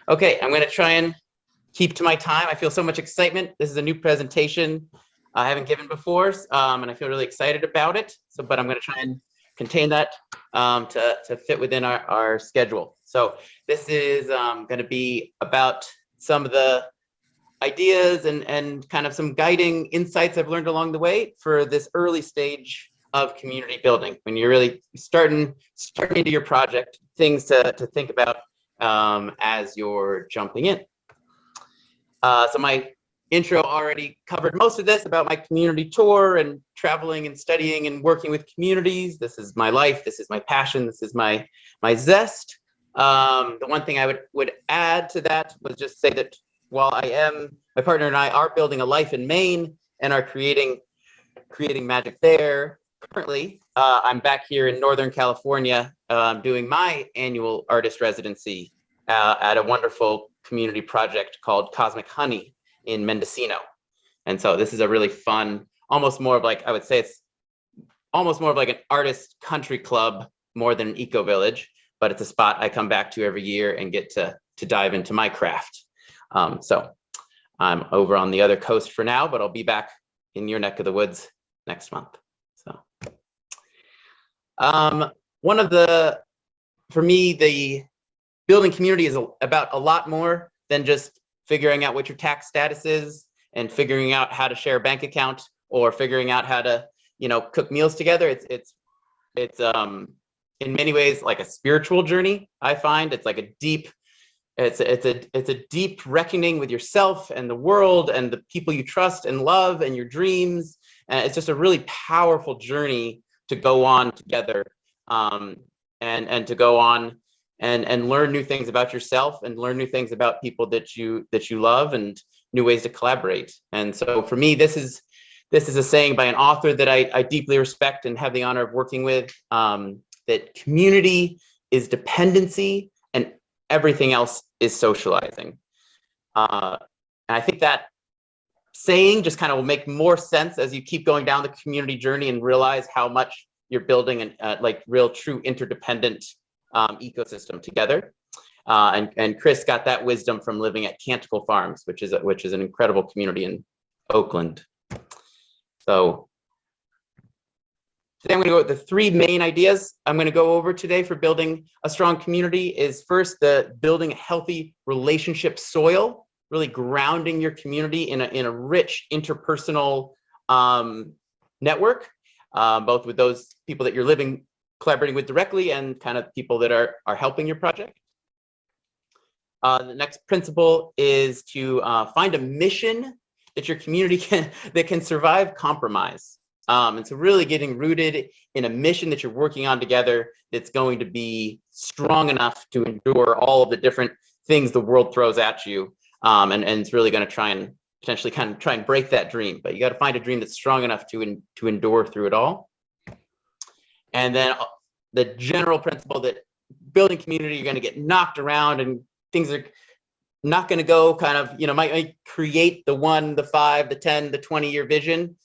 Okay, I'm going to try and keep to my time. I feel so much excitement. This is a new presentation I haven't given before, and I feel really excited about it. But I'm going to try and contain that to fit within our schedule. So this is going to be about some of the ideas and kind of some guiding insights I've learned along the way for this early stage of community building, when you're really starting into your project, things to think about as you're jumping in. So my intro already covered most of this about my community tour and traveling and studying and working with communities. This is my life. This is my passion. This is my zest. The one thing I would add to that was just say that while my partner and I are building a life in Maine and are creating magic there, currently I'm back here in Northern California doing my annual artist residency at a wonderful community project called Cosmic Honey in Mendocino. And so this is a really fun, almost more of like, I would say it's almost more of like an artist country club more than an eco village, but it's a spot I come back to every year and get to dive into my craft. So I'm over on the other coast for now, but I'll be back in your neck of the woods next month. So for me, the building community is about a lot more than just figuring out what your tax status is and figuring out how to share a bank account or figuring out how to, cook meals together. It's in many ways like a spiritual journey. I find it's like a deep reckoning with yourself and the world and the people you trust and love and your dreams. And it's just a really powerful journey to go on together, and to go on and learn new things about yourself and learn new things about people that you love and new ways to collaborate. And so for me, this is a saying by an author that I deeply respect and have the honor of working with, that community is dependency and everything else is socializing. And I think that saying just kind of will make more sense as you keep going down the community journey and realize how much you're building an like real true interdependent ecosystem together. And Chris got that wisdom from living at Canticle Farms, which is an incredible community in Oakland. So today I'm going to go with the three main ideas I'm going to go over today for building a strong community. Is first, the building a healthy relationship soil, really grounding your community in a rich interpersonal network, both with those people that you're collaborating with directly and kind of people that are helping your project. The next principle is to find a mission that your community can survive compromise. And so really getting rooted in a mission that you're working on together that's going to be strong enough to endure all of the different things the world throws at you. And it's really going to try and potentially kind of try and break that dream. But you got to find a dream that's strong enough to endure through it all. And then the general principle that building community, you're going to get knocked around and things are not going to go kind of, might create the 1, the 5, the 10, the 20-year vision,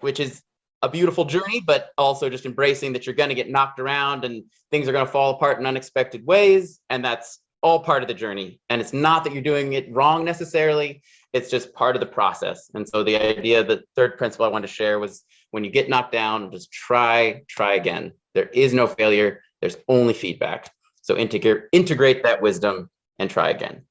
which is a beautiful journey, but also just embracing that you're going to get knocked around and things are going to fall apart in unexpected ways. And that's all part of the journey. And it's not that you're doing it wrong necessarily. It's just part of the process. And so the idea, the third principle I wanted to share was when you get knocked down, just try again. There is no failure. There's only feedback. So integrate that wisdom and try again.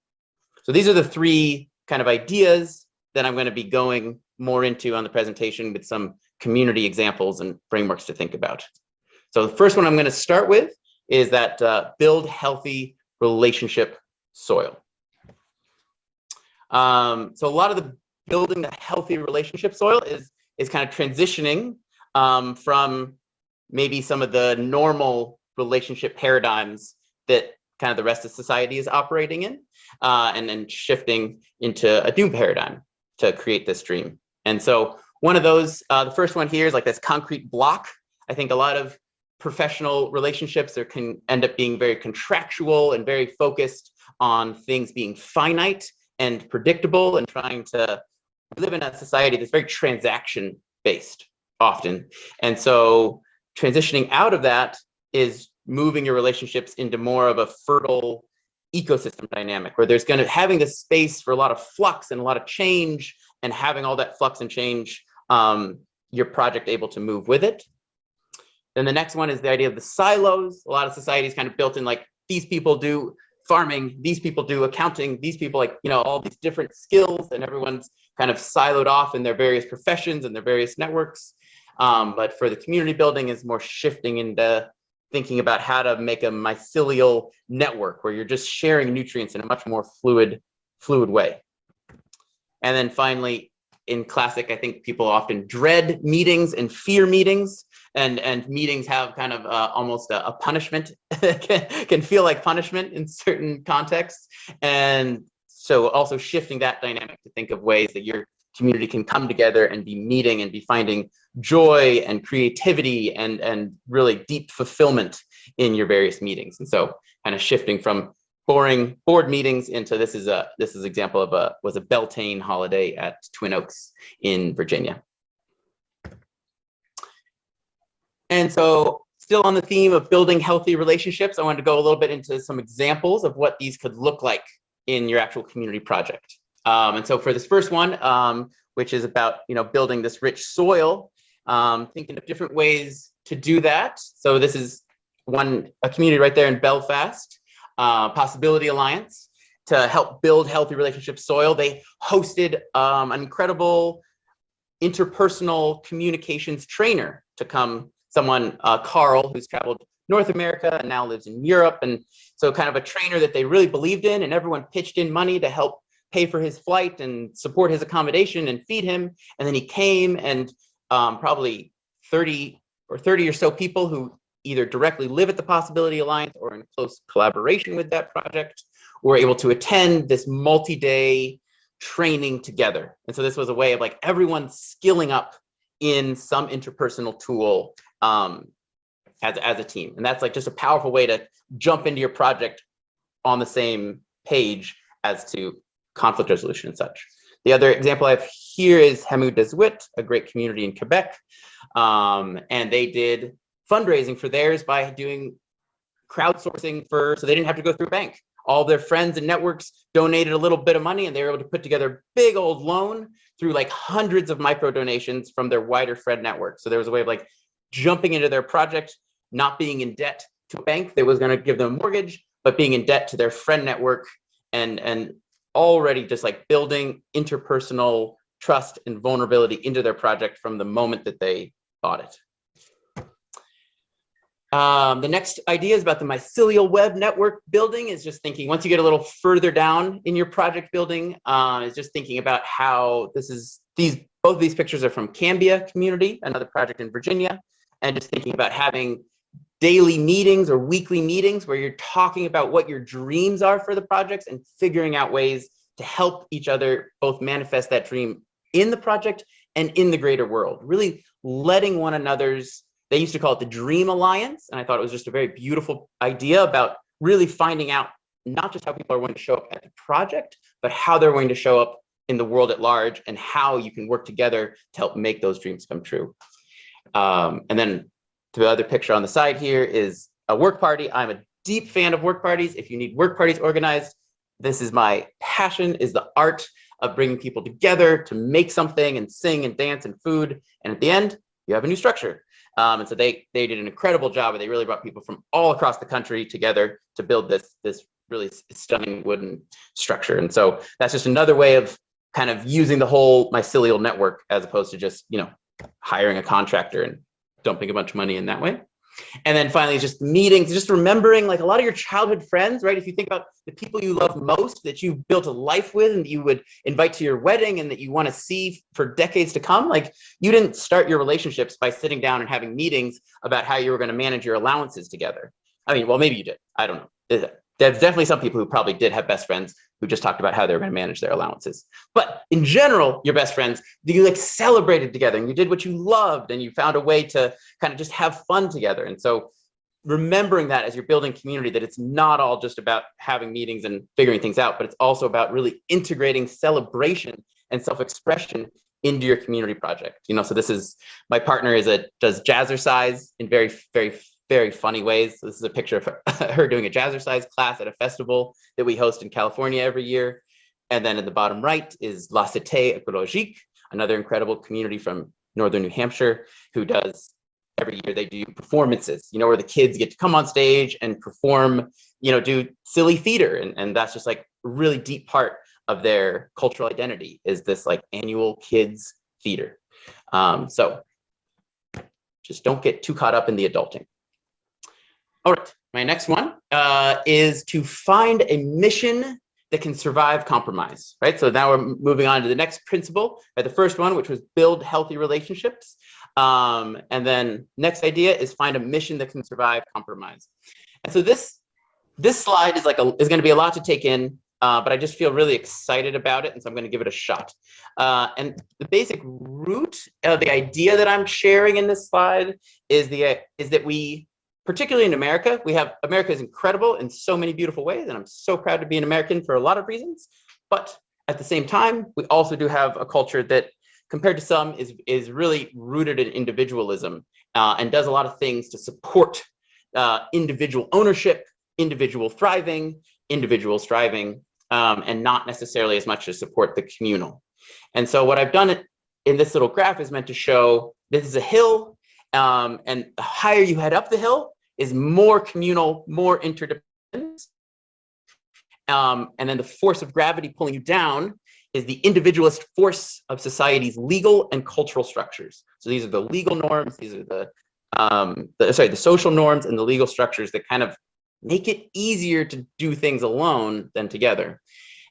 So these are the three kind of ideas that I'm going to be going more into on the presentation with some community examples and frameworks to think about. So the first one I'm going to start with is that build healthy relationship soil. So a lot of the building the healthy relationship soil is kind of transitioning from maybe some of the normal relationship paradigms that kind of the rest of society is operating in, and then shifting into a new paradigm to create this dream. And so one of those, the first one here is like this concrete block. I think a lot of professional relationships there can end up being very contractual and very focused on things being finite and predictable, and trying to live in a society that's very transaction based often. And so transitioning out of that is moving your relationships into more of a fertile ecosystem dynamic where there's going to having this space for a lot of flux and a lot of change, and having all that flux and change, your project able to move with it. Then the next one is the idea of the silos. A lot of societies kind of built in, like, these people do farming, these people do accounting, these people, like, you know, all these different skills, and everyone's kind of siloed off in their various professions and their various networks. But for the community building is more shifting into thinking about how to make a mycelial network where you're just sharing nutrients in a much more fluid way. And then finally, in classic, I think people often dread meetings and fear meetings, and meetings have kind of almost a punishment, can feel like punishment in certain contexts. And so also shifting that dynamic to think of ways that your community can come together and be meeting and be finding joy and creativity and really deep fulfillment in your various meetings. And so kind of shifting from boring board meetings into this is example of was a Beltane holiday at Twin Oaks in Virginia. And so still on the theme of building healthy relationships, I wanted to go a little bit into some examples of what these could look like in your actual community project. And so for this first one, which is about, you know, building this rich soil, thinking of different ways to do that. So this is a community right there in Belfast, Possibility Alliance, to help build healthy relationship soil. They hosted an incredible interpersonal communications trainer to come, someone, Carl, who's traveled North America and now lives in Europe. And so kind of a trainer that they really believed in, and everyone pitched in money to help pay for his flight and support his accommodation and feed him. And then he came, and probably 30 or so people who either directly live at the Possibility Alliance or in close collaboration with that project were able to attend this multi-day training together. And so this was a way of, like, everyone skilling up in some interpersonal tool as a team. And that's, like, just a powerful way to jump into your project on the same page as to conflict resolution and such. The other example I have here is Hemu Desuit, a great community in Quebec. And they did fundraising for theirs by doing crowdsourcing so they didn't have to go through a bank. All their friends and networks donated a little bit of money, and they were able to put together a big old loan through, like, hundreds of micro donations from their wider friend network. So there was a way of, like, jumping into their project, not being in debt to a bank that was going to give them a mortgage, but being in debt to their friend network, and already just, like, building interpersonal trust and vulnerability into their project from the moment that they bought it. The next idea is about the mycelial web network building. Is just thinking, once you get a little further down in your project building, is just thinking about how both of these pictures are from Cambia Community, another project in Virginia, and just thinking about having daily meetings or weekly meetings where you're talking about what your dreams are for the projects and figuring out ways to help each other both manifest that dream in the project and in the greater world. Really letting one another's, they used to call it the Dream Alliance, and I thought it was just a very beautiful idea about really finding out not just how people are going to show up at the project, but how they're going to show up in the world at large, and how you can work together to help make those dreams come true. And then the other picture on the side here is a work party. I'm a deep fan of work parties. If you need work parties organized, this is my passion, is the art of bringing people together to make something and sing and dance and food. And at the end, you have a new structure. And so they did an incredible job, and they really brought people from all across the country together to build this really stunning wooden structure. And so that's just another way of kind of using the whole mycelial network, as opposed to just, you know, hiring a contractor and dumping a bunch of money in that way. And then finally, just meetings, just remembering, like, a lot of your childhood friends, right? If you think about the people you love most, that you built a life with and that you would invite to your wedding and that you want to see for decades to come, like, you didn't start your relationships by sitting down and having meetings about how you were going to manage your allowances together. I mean, well, maybe you did. I don't know. There's definitely some people who probably did have best friends who just talked about how they were going to manage their allowances. But in general, your best friends, you, like, celebrated together and you did what you loved and you found a way to kind of just have fun together. And so remembering that as you're building community, that it's not all just about having meetings and figuring things out, but it's also about really integrating celebration and self-expression into your community project. You know, so this is, my partner does jazzercise in very, very very funny ways. This is a picture of her doing a jazzercise class at a festival that we host in California every year. And then in the bottom right is La Cité Écologique, another incredible community from northern New Hampshire, who does, every year they do performances, where the kids get to come on stage and perform, do silly theater. And that's just like a really deep part of their cultural identity, is this like annual kids theater. So just don't get too caught up in the adulting. All right, my next one is to find a mission that can survive compromise, right? So now we're moving on to the next principle, right? The first one, which was build healthy relationships. And then next idea is find a mission that can survive compromise. And so this slide is going to be a lot to take in, but I just feel really excited about it, and so I'm going to give it a shot. And the basic root of the idea that I'm sharing in this slide is that we, particularly in America, America is incredible in so many beautiful ways, and I'm so proud to be an American for a lot of reasons. But at the same time, we also do have a culture that, compared to some, is really rooted in individualism and does a lot of things to support individual ownership, individual thriving, individual striving, and not necessarily as much to support the communal. And so what I've done in this little graph is meant to show this is a hill, and the higher you head up the hill is more communal, more interdependence. And then the force of gravity pulling you down is the individualist force of society's legal and cultural structures. So these are the legal norms, these are the social norms and the legal structures that kind of make it easier to do things alone than together.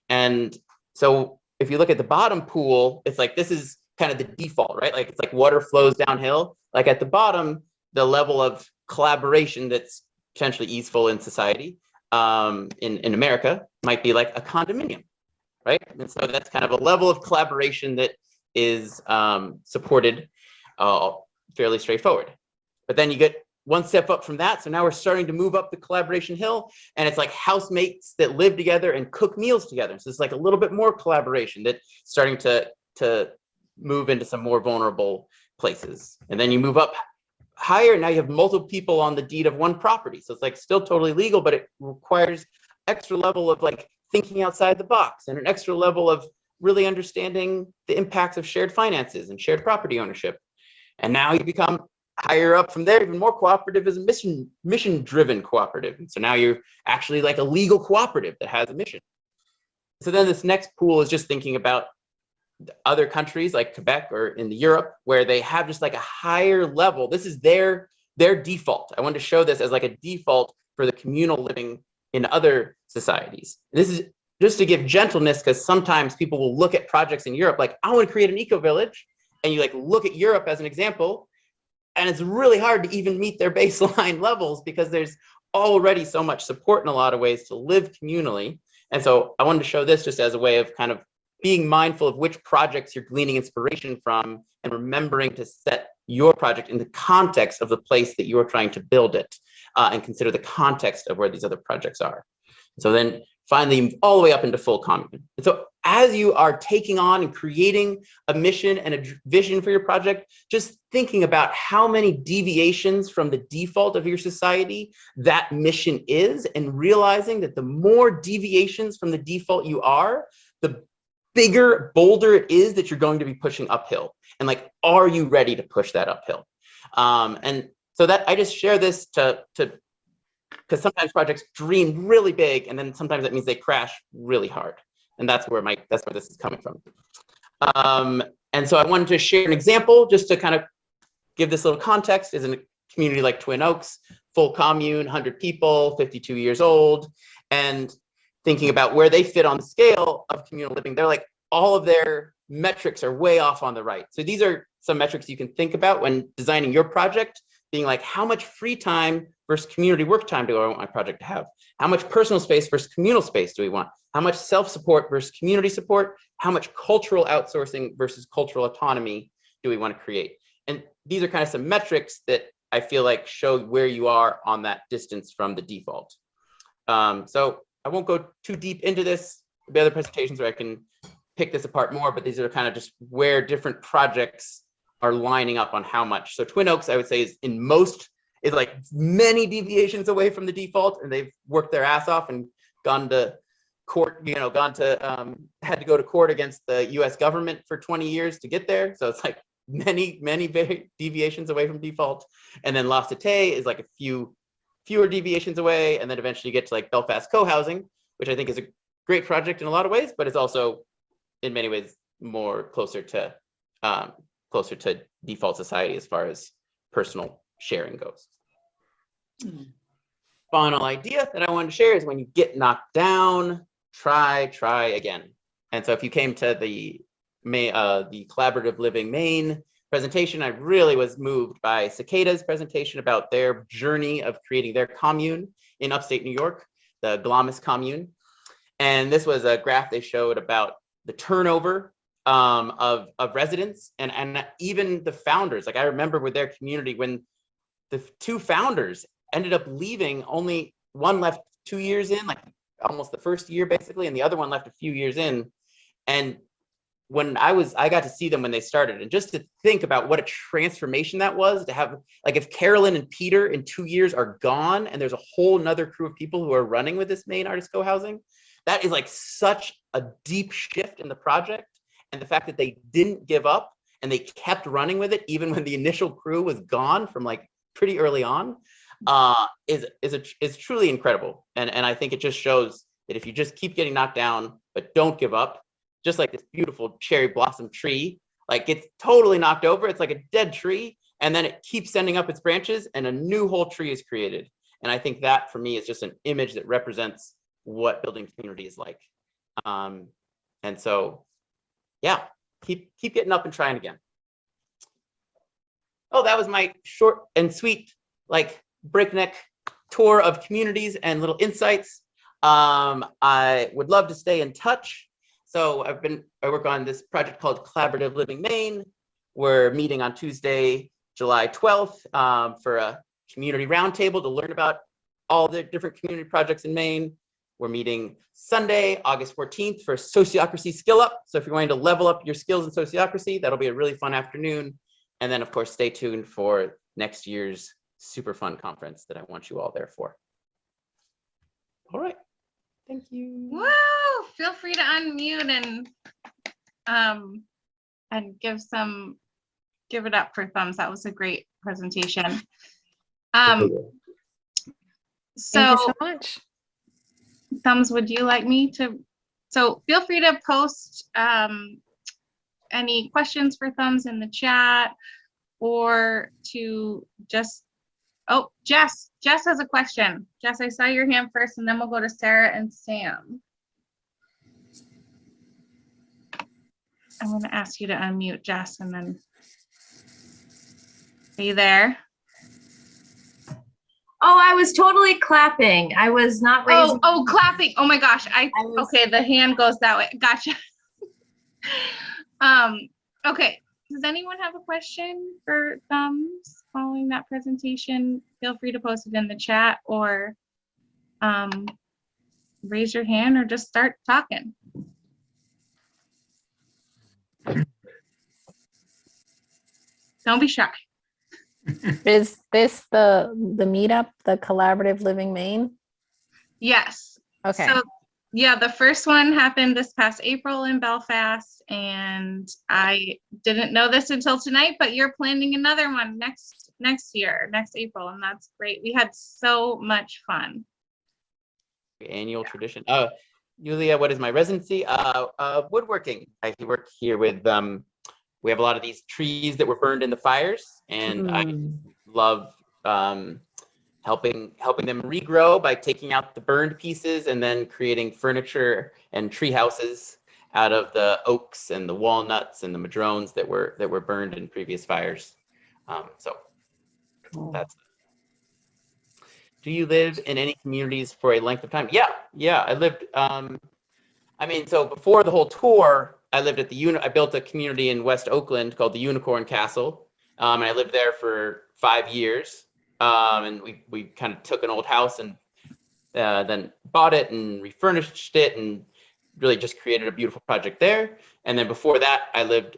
And so if you look at the bottom pool, it's like, this is kind of the default, right? Like, it's like water flows downhill. Like at the bottom, the level of collaboration that's potentially easeful in society in America might be like a condominium, right? And so that's kind of a level of collaboration that is supported, fairly straightforward. But then you get one step up from that. So now we're starting to move up the collaboration hill, and it's like housemates that live together and cook meals together. So it's like a little bit more collaboration that's starting to move into some more vulnerable places. And then you move up higher, now you have multiple people on the deed of one property. So it's like still totally legal, but it requires extra level of like thinking outside the box and an extra level of really understanding the impacts of shared finances and shared property ownership. And now you become higher up from there, even more cooperative, is a mission-driven cooperative. And so now you're actually like a legal cooperative that has a mission. So then this next pool is just thinking about other countries like Quebec or in Europe, where they have just like a higher level. This is their default. I wanted to show this as like a default for the communal living in other societies. This is just to give gentleness, because sometimes people will look at projects in Europe like, I want to create an eco-village, and you like look at Europe as an example, and it's really hard to even meet their baseline levels because there's already so much support in a lot of ways to live communally. And so I wanted to show this just as a way of kind of being mindful of which projects you're gleaning inspiration from, and remembering to set your project in the context of the place that you're trying to build it, and consider the context of where these other projects are. So then finally move all the way up into full commune. And so as you are taking on and creating a mission and a vision for your project, just thinking about how many deviations from the default of your society that mission is, and realizing that the more deviations from the default you are, the bigger, bolder it is that you're going to be pushing uphill. And like, are you ready to push that uphill? And so that I just share this because sometimes projects dream really big, and then sometimes that means they crash really hard. And that's where this is coming from. And so I wanted to share an example just to kind of give this little context. Is in a community like Twin Oaks, full commune, 100 people, 52 years old, and thinking about where they fit on the scale of communal living. They're like, all of their metrics are way off on the right. So these are some metrics you can think about when designing your project, being like, how much free time versus community work time do I want my project to have? How much personal space versus communal space do we want? How much self-support versus community support? How much cultural outsourcing versus cultural autonomy do we want to create? And these are kind of some metrics that I feel like show where you are on that distance from the default. So I won't go too deep into this. There'll be other presentations where I can pick this apart more, but these are kind of just where different projects are lining up on how much. So Twin Oaks, I would say, is in most is like many deviations away from the default, and they've worked their ass off and gone to court, had to go to court against the US government for 20 years to get there. So it's like many deviations away from default. And then La Cité is like a fewer deviations away, and then eventually you get to like Belfast Co-Housing, which I think is a great project in a lot of ways, but it's also in many ways more closer to default society as far as personal sharing goes. Final idea that I wanted to share is when you get knocked down, try again. And so if you came to the Collaborative Living Maine presentation, I really was moved by Cicada's presentation about their journey of creating their commune in upstate New York, the Glamis commune. And this was a graph they showed about the turnover of residents and even the founders. Like I remember with their community when the two founders ended up leaving, only one left 2 years in, like almost the first year basically, and the other one left a few years in. And when I got to see them when they started, and just to think about what a transformation that was to have, like if Carolyn and Peter in 2 years are gone and there's a whole nother crew of people who are running with this Maine Artist Co-Housing, that is like such a deep shift in the project. And the fact that they didn't give up and they kept running with it even when the initial crew was gone from like pretty early on is truly incredible. And I think it just shows that if you just keep getting knocked down but don't give up, just like this beautiful cherry blossom tree, like it's totally knocked over, it's like a dead tree, and then it keeps sending up its branches and a new whole tree is created. And I think that for me is just an image that represents what building community is like. And so yeah, keep getting up and trying again. Oh, that was my short and sweet, like breakneck tour of communities and little insights. I would love to stay in touch. So I work on this project called Collaborative Living Maine. We're meeting on Tuesday, July 12th for a community roundtable to learn about all the different community projects in Maine. We're meeting Sunday, August 14th for Sociocracy Skill Up. So if you're going to level up your skills in sociocracy, that'll be a really fun afternoon. And then of course, stay tuned for next year's super fun conference that I want you all there for. All right, thank you. Woo! Feel free to unmute and give it up for Thumbs. That was a great presentation. Thank you so much. Thumbs, would you like me to? So feel free to post any questions for Thumbs in the chat, or to just, oh, Jess has a question. Jess, I saw your hand first, and then we'll go to Sarah and Sam. I'm going to ask you to unmute, Jess, and then, are you there? Oh, I was totally clapping. I was not raising. Oh, clapping. Oh my gosh. Okay, the hand goes that way. Gotcha. Okay. Does anyone have a question for Thumbs following that presentation? Feel free to post it in the chat, or raise your hand, or just start talking. Don't be shy. Is this the meetup, the Collaborative Living Maine? Yes. Okay. So yeah, the first one happened this past April in Belfast, and I didn't know this until tonight, but you're planning another one next year, next April, and that's great. We had so much fun. Annual tradition. Yulia, what is my residency? Woodworking. I work here with we have a lot of these trees that were burned in the fires, and I love helping them regrow by taking out the burned pieces and then creating furniture and tree houses out of the oaks and the walnuts and the madrones that were burned in previous fires. That's. Do you live in any communities for a length of time? Yeah. I lived. I mean, so before the whole tour, I lived at I built a community in West Oakland called the Unicorn Castle, and I lived there for 5 years. And we kind of took an old house and then bought it and refurnished it and really just created a beautiful project there. And then before that, I lived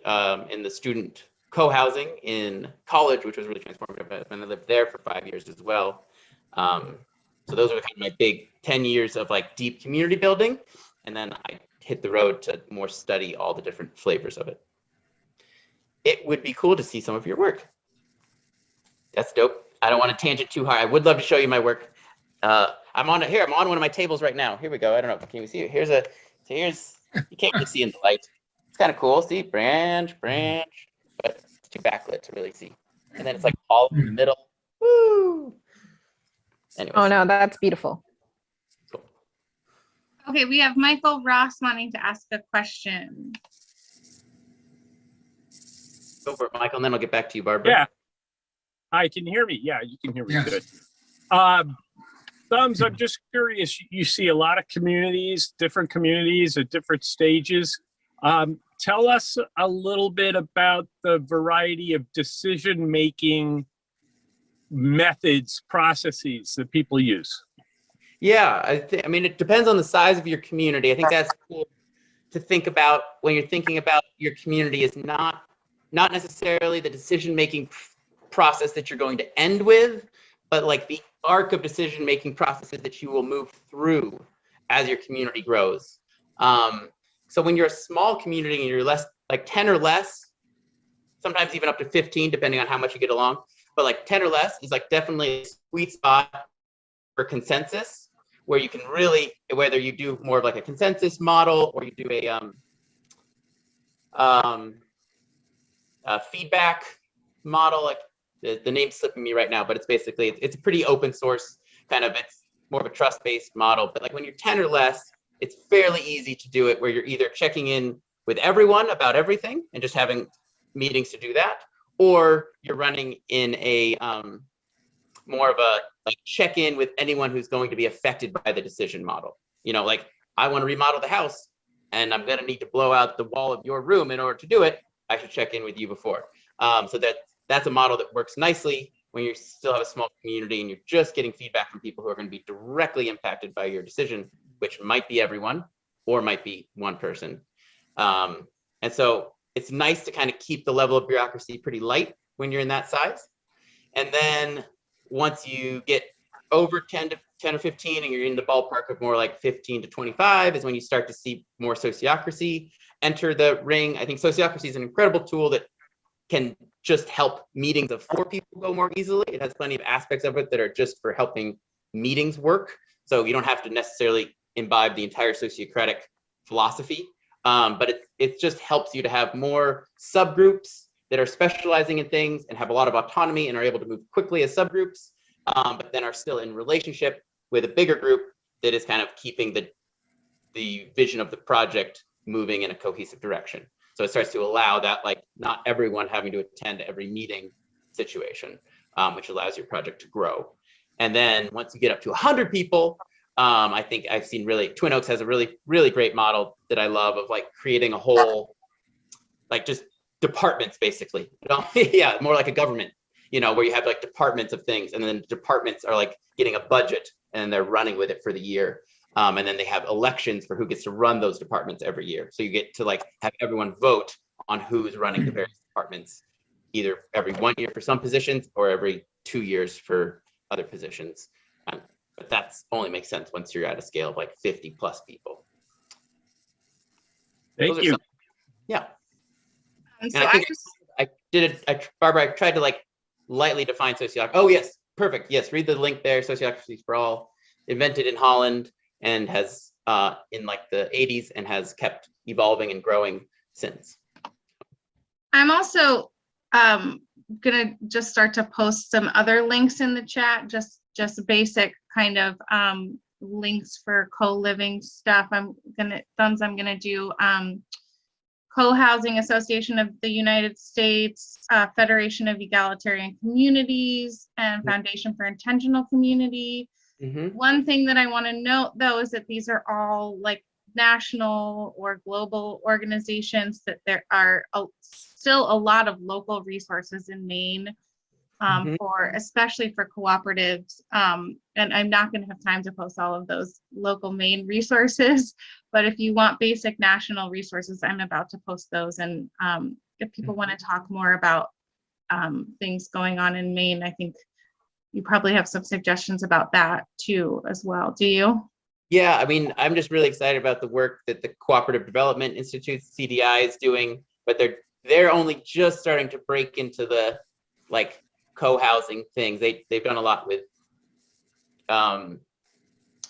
in the student co-housing in college, which was really transformative, and I lived there for 5 years as well. So those are kind of my big 10 years of like deep community building. And then I hit the road to more study all the different flavors of it. It would be cool to see some of your work. That's dope. I don't want to tangent too high. I would love to show you my work. I'm on one of my tables right now. Here we go. I don't know. Can we see it? Here's you can't really see in the light. It's kind of cool. See, branch, but it's too backlit to really see. And then it's like all in the middle. Woo! Anyways. Oh no, that's beautiful. Cool. Okay, we have Michael Ross wanting to ask a question. Go for it, Michael, and then I'll get back to you, Barbara. Yeah. Hi, can you hear me? Yeah, you can hear me good. Thumbs, I'm just curious, you see a lot of communities, different communities at different stages. Tell us a little bit about the variety of decision-making methods, processes that people use. Yeah, I mean, it depends on the size of your community. I think that's cool to think about when you're thinking about your community is not necessarily the decision-making process that you're going to end with, but like the arc of decision-making processes that you will move through as your community grows. So when you're a small community and you're less, like 10 or less, sometimes even up to 15, depending on how much you get along, but like 10 or less is like definitely a sweet spot for consensus, where you can really, whether you do more of like a consensus model or you do a feedback model, like the name's slipping me right now, but it's basically, it's a pretty open source kind of, it's more of a trust-based model. But like when you're 10 or less, it's fairly easy to do it where you're either checking in with everyone about everything and just having meetings to do that, or you're running in a more of a like check-in with anyone who's going to be affected by the decision model. You know, like I want to remodel the house and I'm going to need to blow out the wall of your room in order to do it. I should check in with you before. So that's a model that works nicely when you still have a small community and you're just getting feedback from people who are going to be directly impacted by your decision, which might be everyone or might be one person. And so it's nice to kind of keep the level of bureaucracy pretty light when you're in that size. And then once you get over 10 or 15 and you're in the ballpark of more like 15 to 25 is when you start to see more sociocracy enter the ring. I think sociocracy is an incredible tool that can just help meetings of 4 people go more easily. It has plenty of aspects of it that are just for helping meetings work. So you don't have to necessarily imbibe the entire sociocratic philosophy, but it just helps you to have more subgroups that are specializing in things and have a lot of autonomy and are able to move quickly as subgroups, but then are still in relationship with a bigger group that is kind of keeping the vision of the project moving in a cohesive direction. So it starts to allow that, like, not everyone having to attend every meeting situation, which allows your project to grow. And then once you get up to 100 people, I think I've seen Twin Oaks has a really, really great model that I love of like creating a whole, like just departments basically. Yeah, more like a government, you know, where you have like departments of things, and then departments are like getting a budget and they're running with it for the year. And then they have elections for who gets to run those departments every year. So you get to like have everyone vote on who's running the various departments, either every 1 year for some positions or every 2 years for other positions. But that's only makes sense once you're at a scale of like 50 plus people. Thank you. Yeah. And And so I think Barbara, I tried to like lightly define sociocracy. Oh yes, perfect. Yes, read the link there. Sociocracy for All, invented in Holland and has in like the 80s and has kept evolving and growing since. I'm also gonna just start to post some other links in the chat, just basic kind of links for co-living stuff. I'm gonna do Cohousing Association of the United States, Federation of Egalitarian Communities, and Foundation for Intentional Community. Mm-hmm. One thing that I want to note though is that these are all like national or global organizations, that there are still a lot of local resources in Maine for, especially for cooperatives. And I'm not going to have time to post all of those local Maine resources, but if you want basic national resources, I'm about to post those. And if people want to talk more about things going on in Maine, I think you probably have some suggestions about that too as well. Do you? Yeah, I mean, I'm just really excited about the work that the Cooperative Development Institute, CDI, is doing, but they're only just starting to break into the like co-housing things. They've done a lot with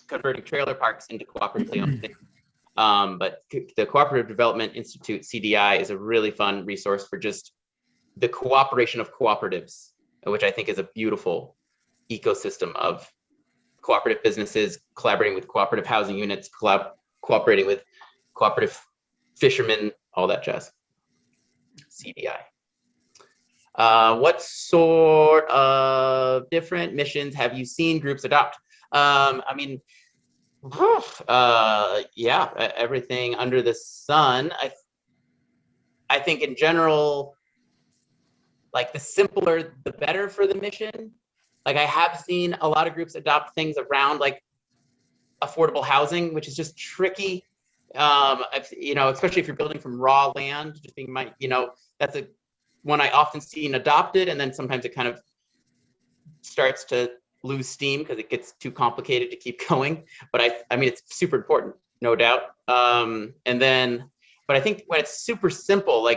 converting trailer parks into cooperatively owned things. But the Cooperative Development Institute, CDI, is a really fun resource for just the cooperation of cooperatives, which I think is a beautiful ecosystem of cooperative businesses collaborating with cooperative housing units, cooperating with cooperative fishermen, all that jazz. CDI. What sort of different missions have you seen groups adopt? I mean, yeah, everything under the sun. I think in general, like the simpler, the better for the mission. Like I have seen a lot of groups adopt things around like affordable housing, which is just tricky. You know, especially if you're building from raw land, just being that's a one I often seen adopted, and then sometimes it kind of starts to lose steam because it gets too complicated to keep going. But I mean, it's super important, no doubt. And then, but I think when it's super simple,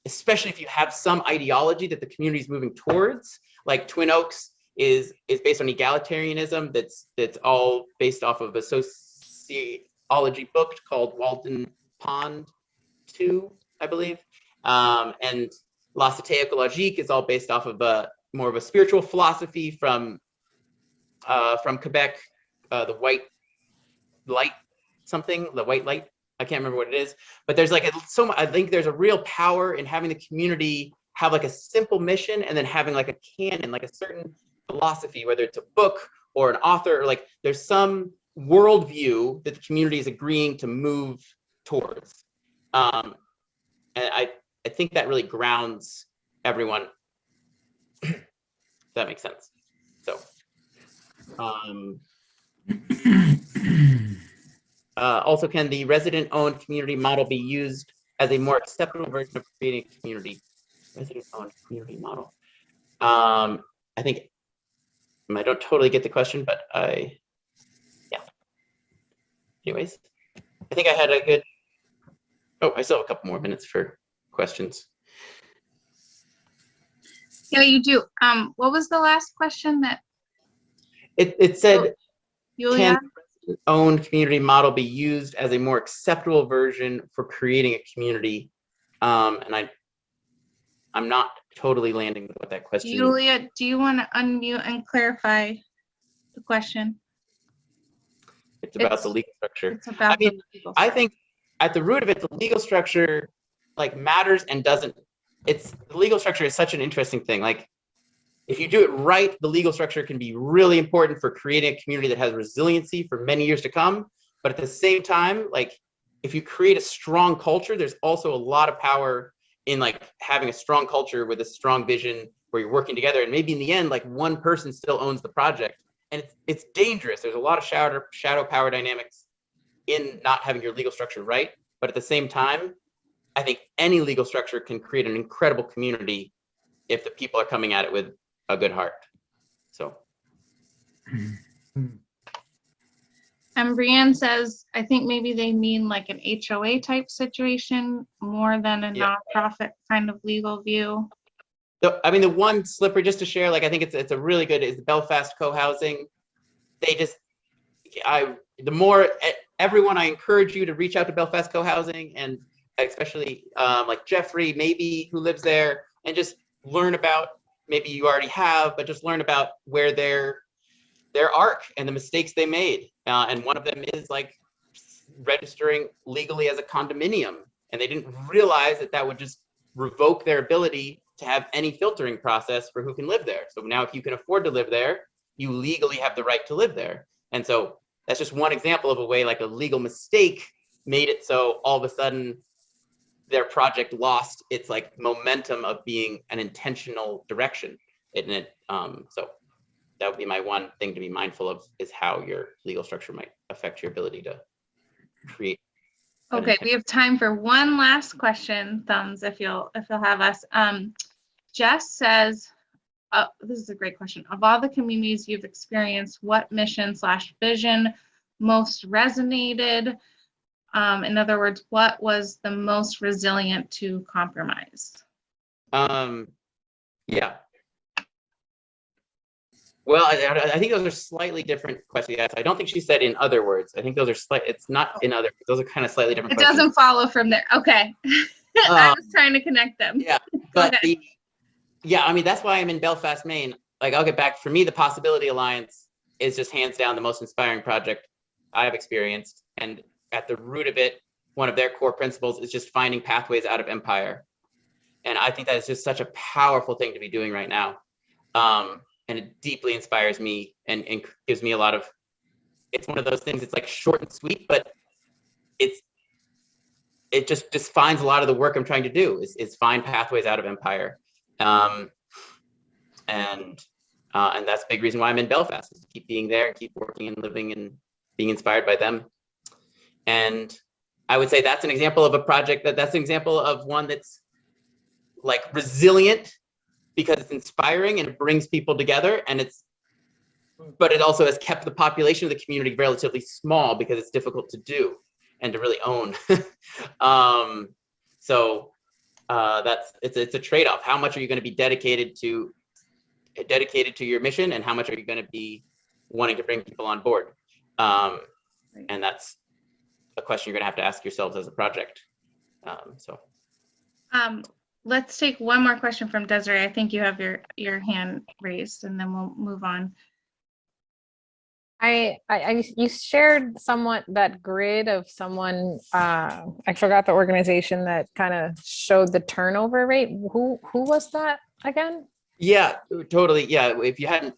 especially if you have some ideology that the community is moving towards, like Twin Oaks is based on egalitarianism. That's all based off of a sociology book called Walden Pond 2, I believe. And La Cité Écologique is all based off of more of a spiritual philosophy from Quebec, the white light something, the white light. I can't remember what it is, but there's like I think there's a real power in having the community have like a simple mission and then having like a canon, like a certain philosophy, whether it's a book or an author, or like there's some worldview that the community is agreeing to move towards. And I think that really grounds everyone. If that makes sense. So, also, can the resident-owned community model be used as a more acceptable version of creating a community? Resident-owned community model. I think I don't totally get the question, but yeah. Anyways, I think I had a good. Oh, I still have a couple more minutes for questions. Yeah, you do. What was the last question that It said, Julia? can the owned community model be used as a more acceptable version for creating a community? And I'm not totally landing with what that question is. Julia, do you want to unmute and clarify the question? It's about the legal structure. It's about I mean, the legal I structure. think at the root of it, the legal structure like matters and doesn't. The legal structure is such an interesting thing. Like if you do it right, the legal structure can be really important for creating a community that has resiliency for many years to come. But at the same time, like if you create a strong culture, there's also a lot of power in like having a strong culture with a strong vision where you're working together. And maybe in the end, like one person still owns the project. And it's dangerous. There's a lot of shadow power dynamics in not having your legal structure right. But at the same time, I think any legal structure can create an incredible community if the people are coming at it with a good heart. So. And Brianne says, I think maybe they mean like an HOA type situation more than a nonprofit kind of legal view. So, I mean, the one slippery, just to share, like I think it's a really good, is the Belfast Cohousing. Everyone, I encourage you to reach out to Belfast Cohousing, and especially like Jeffrey, maybe, who lives there, and just learn about, maybe you already have, but just learn about where their arc and the mistakes they made. And one of them is like registering legally as a condominium. And they didn't realize that would just revoke their ability to have any filtering process for who can live there. So now if you can afford to live there, you legally have the right to live there. And so that's just one example of a way like a legal mistake made it so all of a sudden their project lost its like momentum of being an intentional direction. So that would be my one thing to be mindful of, is how your legal structure might affect your ability to create. Okay, we have time for one last question, Thumbs, if you'll have us. Jess says, this is a great question. Of all the communities you've experienced, what mission/vision most resonated? In other words, what was the most resilient to compromise? Yeah. Well, I think those are slightly different questions. I don't think she said in other words. I think those are it's not in other, those are kind of slightly different It questions. doesn't follow from there. Okay. I was trying to connect them. Yeah, but I mean, that's why I'm in Belfast, Maine. Like, I'll get back. For me, the Possibility Alliance is just hands down the most inspiring project I've experienced. And at the root of it, one of their core principles is just finding pathways out of empire. And I think that is just such a powerful thing to be doing right now. And it deeply inspires me and gives me a lot of, it's one of those things, it's like short and sweet, but it just defines a lot of the work I'm trying to do is find pathways out of empire. And that's a big reason why I'm in Belfast, is to keep being there, keep working and living and being inspired by them. And I would say that's an example of a project that's an example of one that's like resilient, because it's inspiring and it brings people together, and but it also has kept the population of the community relatively small because it's difficult to do and to really own. So it's a trade-off. How much are you going to be dedicated to your mission, and how much are you going to be wanting to bring people on board? And that's a question you're going to have to ask yourselves as a project. Let's take one more question from Desiree. I think you have your hand raised, and then we'll move on. You shared somewhat that grid of someone, I forgot the organization that kind of showed the turnover rate. Who was that again? Yeah, totally. Yeah, if you hadn't,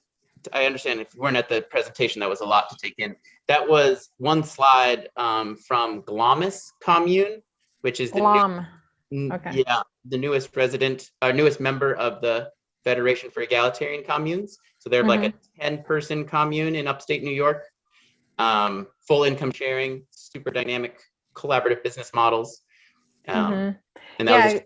I understand if you weren't at the presentation, that was a lot to take in. That was one slide from Glamis Commune, which is the Okay. the newest newest member of the Federation for Egalitarian Communes. So they're like a 10-person commune in upstate New York, full income sharing, super dynamic, collaborative business models. And that was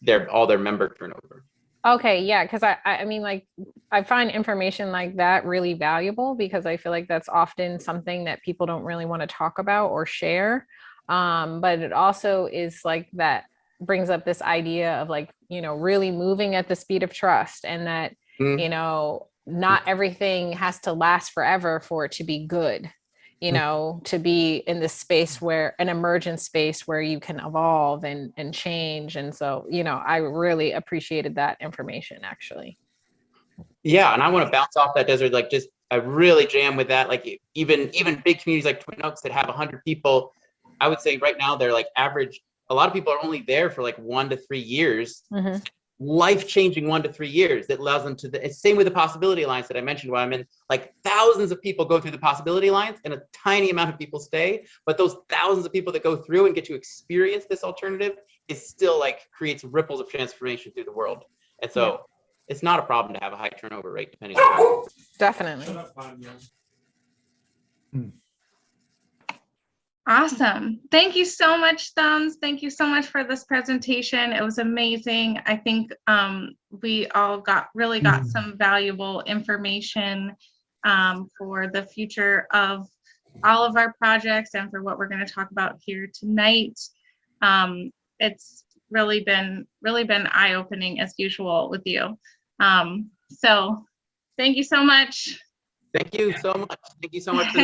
just all their member turnover. Okay, yeah, because I mean, like, I find information like that really valuable, because I feel like that's often something that people don't really want to talk about or share. But it also is like that brings up this idea of, like, really moving at the speed of trust, and that, not everything has to last forever for it to be good, to be in this space where an emergent space where you can evolve and change. And so, I really appreciated that information, actually. Yeah, and I want to bounce off that, Desert. Like, just I really jam with that. Like, even big communities like Twin Oaks that have 100 people, I would say right now they're like average. A lot of people are only there for like 1 to 3 years, life-changing 1 to 3 years. That allows them to. It's same with the Possibility Alliance that I mentioned. Where I'm in, like, thousands of people go through the Possibility Alliance, and a tiny amount of people stay. But those thousands of people that go through and get to experience this alternative is still like creates ripples of transformation through the world. And so. It's not a problem to have a high turnover rate, depending on. Definitely. Awesome. Thank you so much, Thumbs. Thank you so much for this presentation. It was amazing. I think we all really got some valuable information for the future of all of our projects and for what we're going to talk about here tonight. It's really been eye-opening, as usual, with you. So thank you so much. Thank you so much. Thank you so much.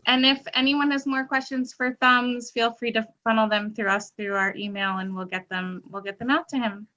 And if anyone has more questions for Thumbs, feel free to funnel them through our email, and we'll get them out to him.